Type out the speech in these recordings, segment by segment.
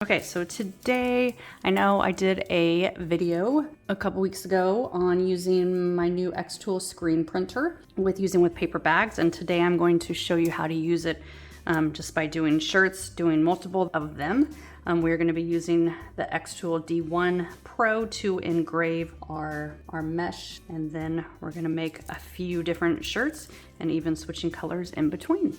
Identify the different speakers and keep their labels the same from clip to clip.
Speaker 1: Okay, so today, I know I did a video a couple weeks ago on using my new xTool screen printer with paper bags, and today I'm going to show you how to use it just by doing shirts, doing multiple of them. We're going to be using the xTool D1 Pro to engrave our mesh, and then we're going to make a few different shirts and even switching colors in between.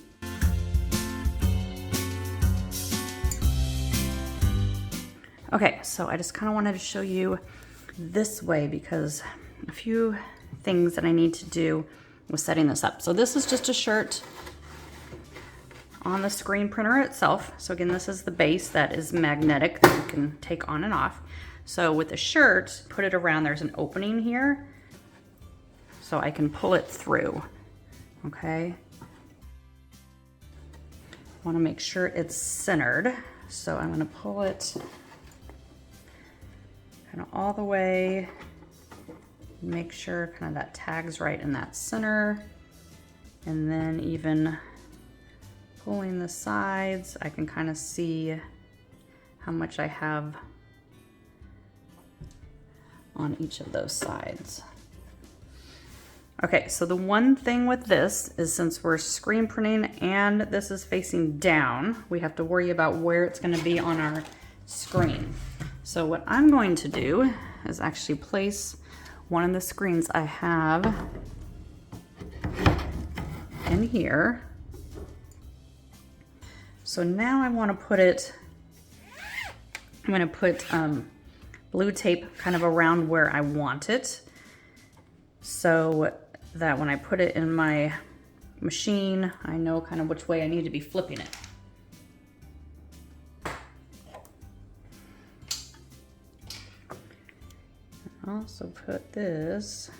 Speaker 1: Okay, so I just kind of wanted to show you this way because a few things that I need to do with setting this up. So this is just a shirt on the screen printer itself. So again, this is the base that is magnetic that you can take on and off. So with the shirt, put it around, there's an opening here so I can pull it through, okay? I want to make sure it's centered. So I'm going to pull it kind of all the way, make sure kind of that tag's right in that center, and then even pulling the sides, I can kind of see how much I have on each of those sides. Okay, so the one thing with this is since we're screen printing and this is facing down, we have to worry about where it's going to be on our screen. So what I'm going to do is actually place one of the screens I have in here. So now I want to put it, I'm going to put blue tape kind of around where I want it so that when I put it in my machine, I know kind of which way I need to be flipping it. Also put this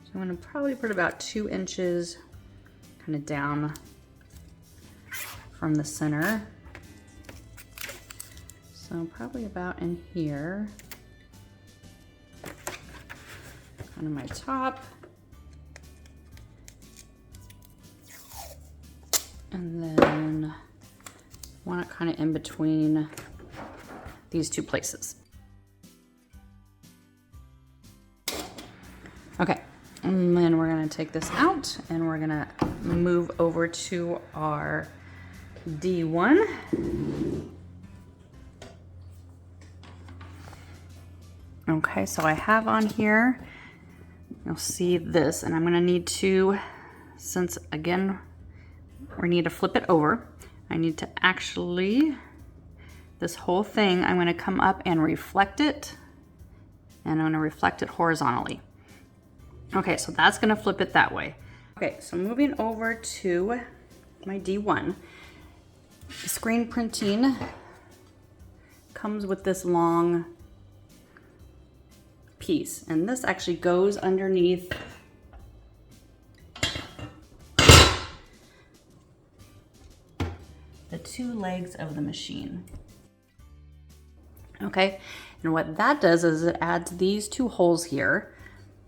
Speaker 1: so I'm going to probably put about 2 inches kind of down from the center, so probably about in here, kind of my top, and then want it kind of in between these two places. Okay, and then we're gonna take this out and we're gonna move over to our D1. Okay, so I have on here, you'll see this, and I'm gonna need to, since again, we need to flip it over, I need to actually, this whole thing, I'm going to come up and reflect it, and I'm going to reflect it horizontally. Okay, so that's going to flip it that way. Okay, so moving over to my D1, the screen printing comes with this long piece, and this actually goes underneath the 2 legs of the machine. Okay, and what that does is it adds these 2 holes here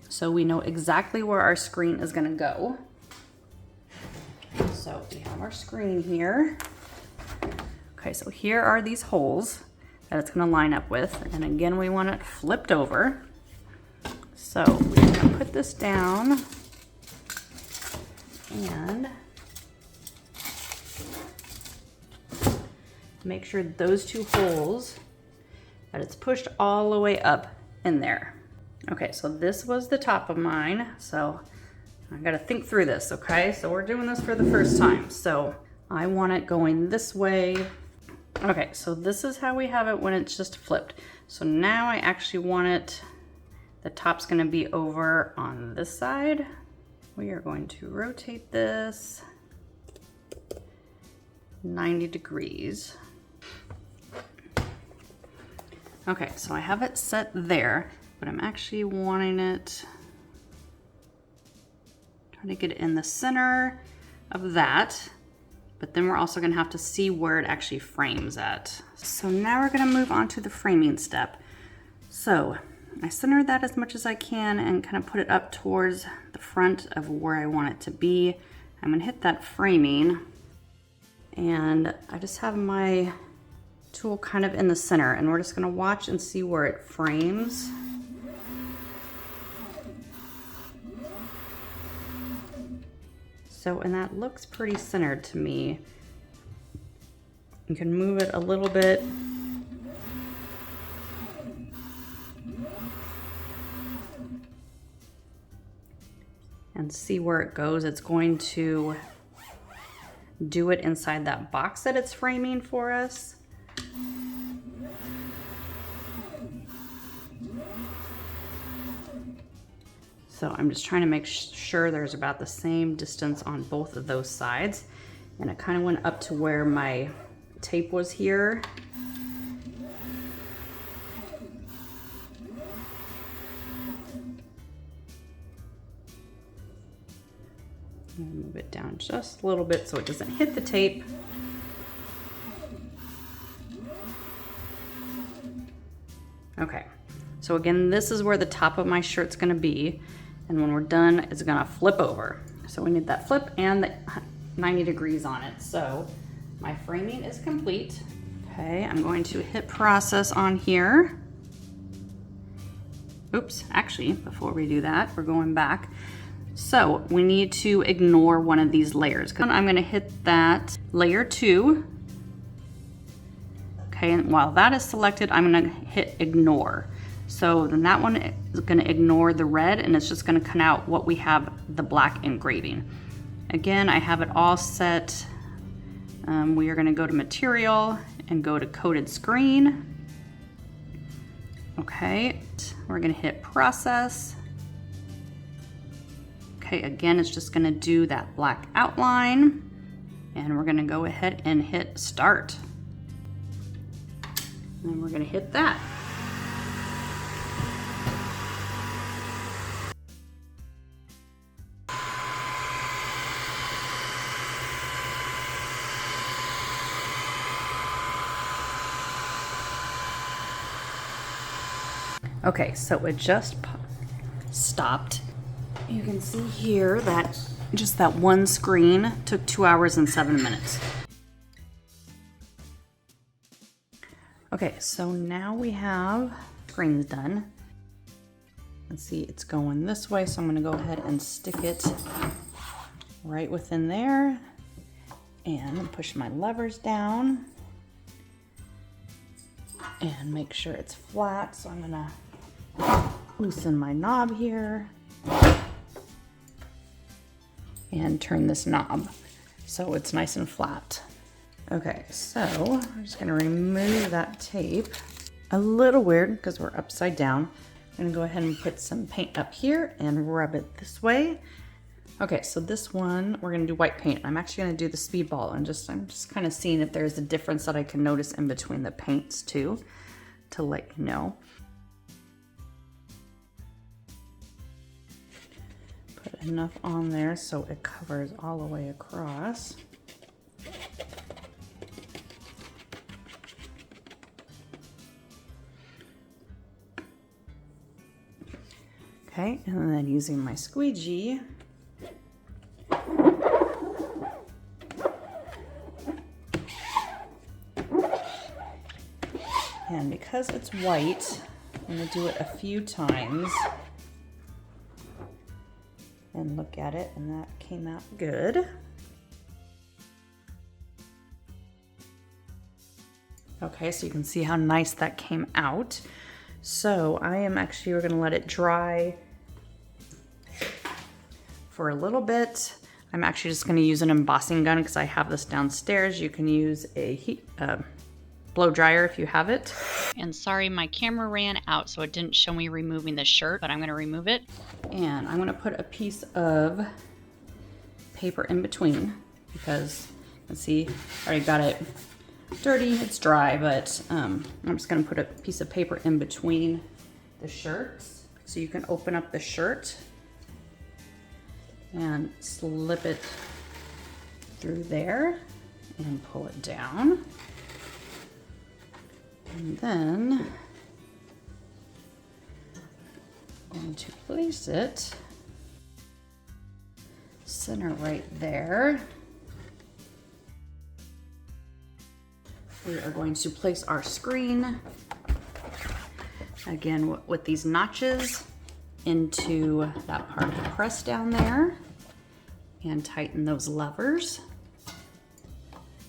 Speaker 1: so we know exactly where our screen is going to go. So we have our screen here. Okay, so here are these holes that it's going to line up with, and again we want it flipped over. So we're going to put this down and make sure those 2 holes, that it's pushed all the way up in there. Okay, so this was the top of mine, so I gotta think through this, okay? So we're doing this for the first time. So I want it going this way. Okay, so this is how we have it when it's just flipped. So now I actually want it, the top's gonna be over on this side. We are going to rotate this 90 degrees. Okay, so I have it set there, but I'm actually wanting it, trying to get it in the center of that, but then we're also gonna have to see where it actually frames at. So now we're gonna move on to the framing step. So I center that as much as I can and kind of put it up towards the front of where I want it to be. I'm gonna hit that framing, and I just have my tool kind of in the center, and we're just gonna watch and see where it frames. So, and that looks pretty centered to me. You can move it a little bit. And see where it goes. It's going to do it inside that box that it's framing for us. So I'm just trying to make sure there's about the same distance on both of those sides. And it kind of went up to where my tape was here. Move it down just a little bit so it doesn't hit the tape. Okay, so again, this is where the top of my shirt's gonna be, and when we're done, it's gonna flip over. So we need that flip and the 90 degrees on it. So my framing is complete. Okay, I'm going to hit process on here. Oops, actually, before we do that, we're going back. So we need to ignore one of these layers. I'm gonna hit that layer 2. Okay, and while that is selected, I'm gonna hit ignore. So then that one is gonna ignore the red, and it's just gonna cut out what we have, the black engraving. Again, I have it all set. We are gonna go to material and go to coated screen. Okay, we're gonna hit process. Okay, again, it's just gonna do that black outline, and we're gonna go ahead and hit start. And we're gonna hit that. Okay, so it just stopped. You can see here that just that one screen took 2 hours and 7 minutes. Okay, so now we have screens done. Let's see, it's going this way, so I'm gonna go ahead and stick it right within there and push my levers down and make sure it's flat. So I'm gonna loosen my knob here and turn this knob so it's nice and flat. Okay, so I'm just gonna remove that tape. A little weird because we're upside down. I'm gonna go ahead and put some paint up here and rub it this way. Okay, so this one, we're gonna do white paint. I'm actually gonna do the Speedball, and I'm just kind of seeing if there's a difference that I can notice in between the paints too, to let you know. Put enough on there so it covers all the way across. Okay, and then using my squeegee, and because it's white, I'm gonna do it a few times and look at it, and that came out good. Okay, so you can see how nice that came out. So we're gonna let it dry for a little bit. I'm actually just gonna use an embossing gun because I have this downstairs. You can use a blow dryer if you have it. And sorry, my camera ran out, so it didn't show me removing the shirt, but I'm gonna remove it. And I'm gonna put a piece of paper in between because you can see I already got it dirty, it's dry, but I'm just gonna put a piece of paper in between the shirts. So you can open up the shirt and slip it through there and pull it down. And then I'm going to place it center right there. We are going to place our screen, again with these notches, into that part of the press down there and tighten those levers.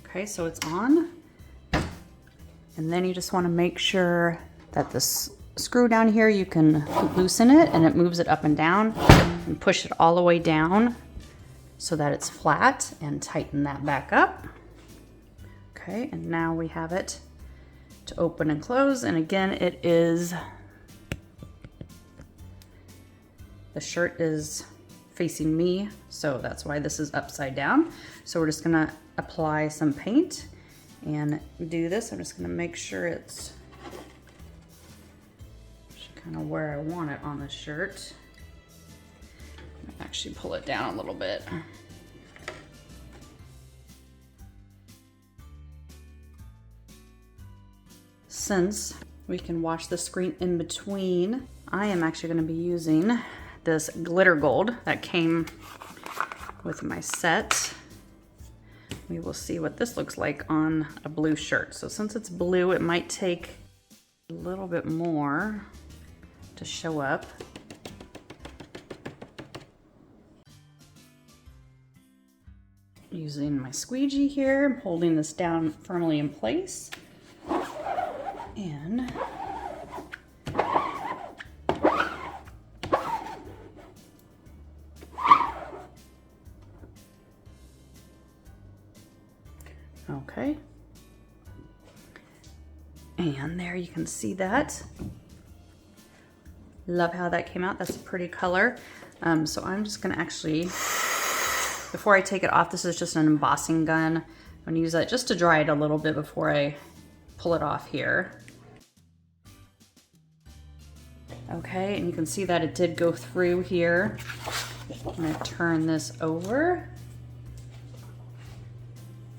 Speaker 1: Okay, so it's on. And then you just want to make sure that this screw down here, you can loosen it and it moves it up and down, and push it all the way down so that it's flat, and tighten that back up. Okay, and now we have it to open and close. And again, it is, the shirt is facing me, so that's why this is upside down. So we're just gonna apply some paint and do this. I'm just gonna make sure it's kind of where I want it on the shirt. Actually pull it down a little bit. Since we can wash the screen in between, I am actually going to be using this glitter gold that came with my set. We will see what this looks like on a blue shirt. So since it's blue, it might take a little bit more to show up. Using my squeegee here, I'm holding this down firmly in place. And okay. And there you can see that. Love how that came out. That's a pretty color. So I'm just gonna actually, before I take it off, this is just an embossing gun. I'm gonna use that just to dry it a little bit before I pull it off here. Okay, and you can see that it did go through here. I'm gonna turn this over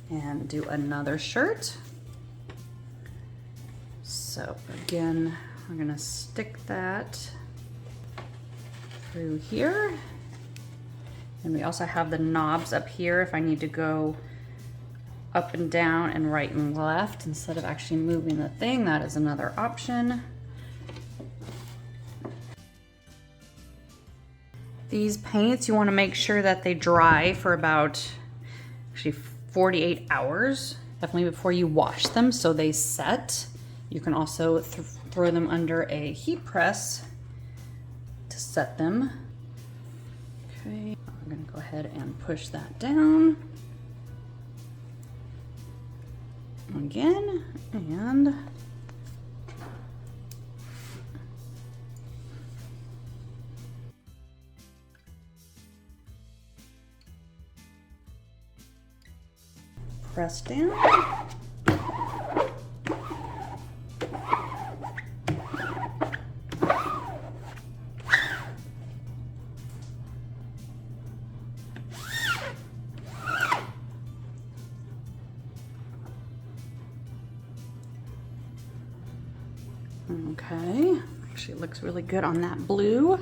Speaker 1: and do another shirt. So again, we're gonna stick that through here. And we also have the knobs up here if I need to go up and down and right and left instead of actually moving the thing. That is another option. These paints, you want to make sure that they dry for about actually 48 hours, definitely before you wash them, so they set. You can also throw them under a heat press to set them. Okay, I'm gonna go ahead and push that down again, and press down. Okay, actually it looks really good on that blue.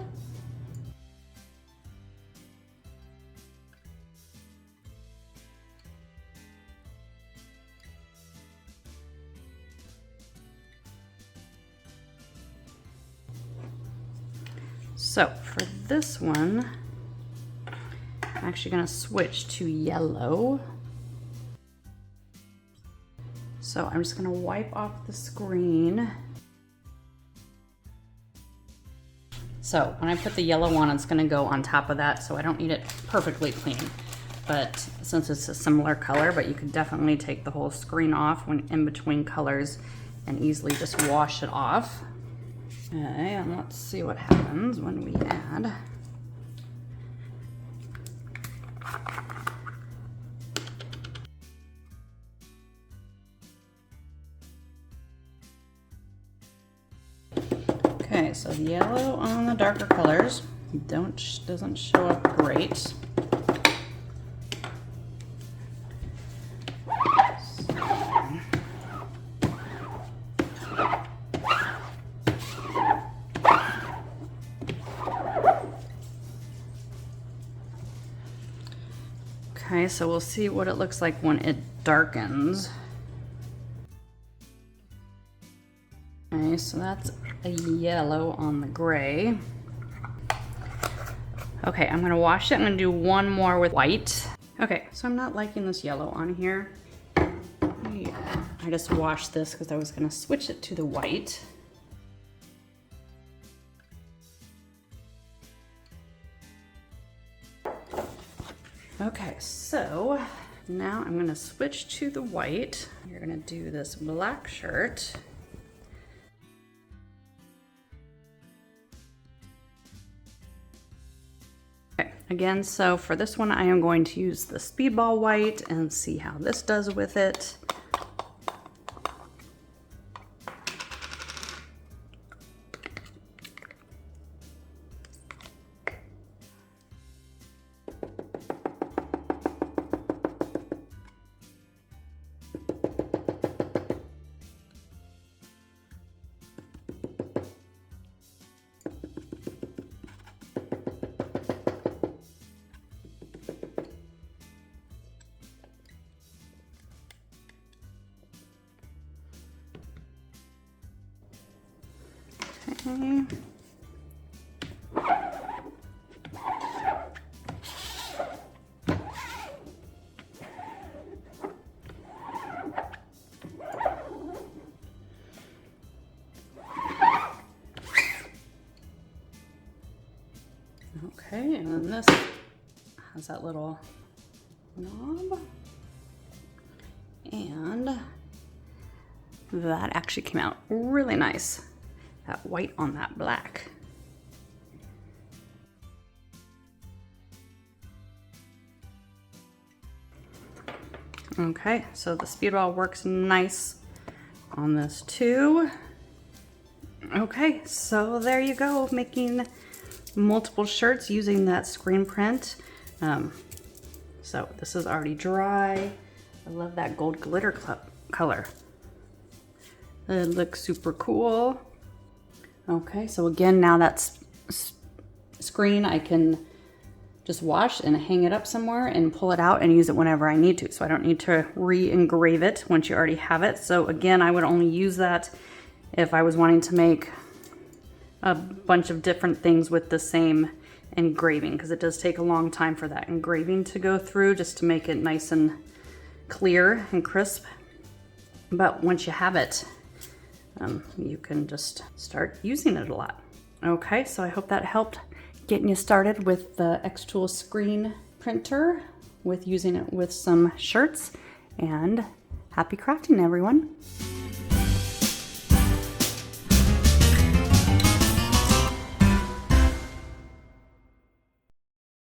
Speaker 1: So for this one, I'm actually gonna switch to yellow. So I'm just gonna wipe off the screen. So when I put the yellow on, it's gonna go on top of that, so I don't need it perfectly clean. But since it's a similar color, but you could definitely take the whole screen off when in between colors and easily just wash it off. Okay, and let's see what happens when we add. Okay, so the yellow on the darker colors doesn't show up great. Okay, so we'll see what it looks like when it darkens. Okay, so that's a yellow on the gray. Okay, I'm gonna wash it. I'm gonna do one more with white. Okay, so I'm not liking this yellow on here. Yeah, I just washed this because I was gonna switch it to the white. Okay, so now I'm gonna switch to the white. You're gonna do this black shirt. Okay, again, so for this one, I am going to use the Speedball white and see how this does with it. Okay. Okay, and then this has that little knob. And that actually came out really nice. That white on that black. Okay, so the Speedball works nice on this too. Okay, so there you go, making multiple shirts using that screen print. So this is already dry. I love that gold glitter color. It looks super cool. Okay, so again, now that's screen, I can just wash and hang it up somewhere and pull it out and use it whenever I need to. So I don't need to re-engrave it once you already have it. So again, I would only use that if I was wanting to make a bunch of different things with the same engraving, because it does take a long time for that engraving to go through just to make it nice and clear and crisp. But once you have it, you can just start using it a lot. Okay, so I hope that helped getting you started with the xTool screen printer with using it with some shirts, and happy crafting, everyone.